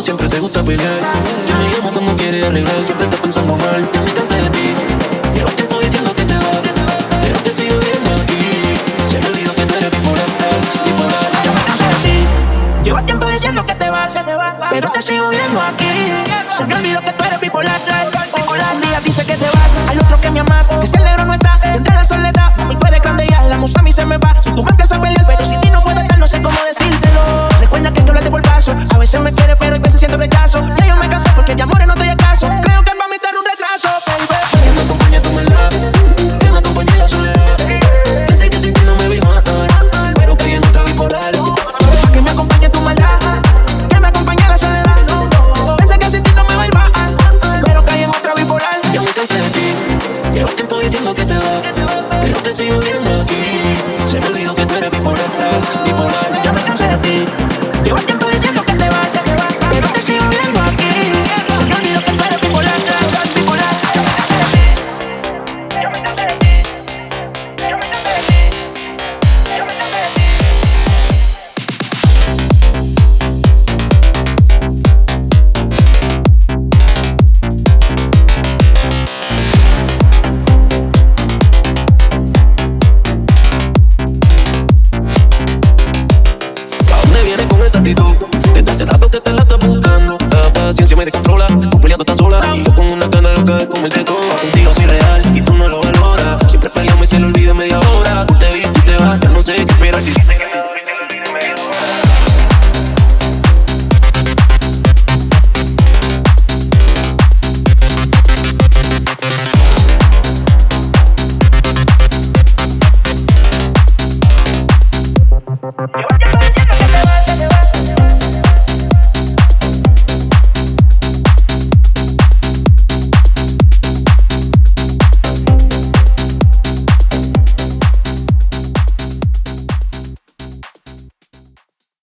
siempre te gusta pelear. Y me llamo cuando quieres arreglar, siempre estás pensando mal. Ya me cansé de ti, llevo tiempo diciendo que te vas, pero te sigo viendo aquí. Se me olvidó que tú eres bipolar, bipolar. Ya me cansé de ti, llevo tiempo diciendo que te vas, pero te sigo viendo aquí. Se me olvidó que tú eres bipolar, bipolar. Un día dice que te vas, hay otro que me amas, que si el negro no está, tendrá la soledad. Mi tú eres grande ya, la musa a mí se me va. Si tú me empiezas a pelear, pero sin ti no puedo estar, no sé cómo decírtelo. Recuerda que yo le debo el paso, a veces me quiere, pero a veces siento rechazo. Ya yo me cansé porque de amores no te acaso. Creo que para mí te un retraso, baby. Que me acompaña tu maldad, que me acompaña la soledad. Pensé que sin ti no me vi matar, pero caí en otra bipolar. Pa' que me acompañe tu maldad, que me acompañe la soledad. Pensé que sin ti no me va a ir mal, pero caí en otra bipolar. Ya me cansé de ti, llevo tiempo diciendo que te vas, pero te sigo viendo aquí. Se me olvidó que tú eres bipolar, bipolar. Ya me cansé de ti, llevo tiempo diciendo que te vas, pero te sigo viendo aquí. Se me olvidó que tú eres bipolar, bipolar. Ya me cansé de ti, ya me cansé de ti, ya me cansé de ti. ¿A dónde vienes con esa actitud? Desde hace rato que te la estás buscando. La paciencia me descontrola, tú peleando tan sola. Y yo con una gana loca de comerte todo. Contigo soy real y tú no lo valoras. Siempre peleamos y se lo olvida en media hora. Tú te vas, ya no sé qué esperar. Si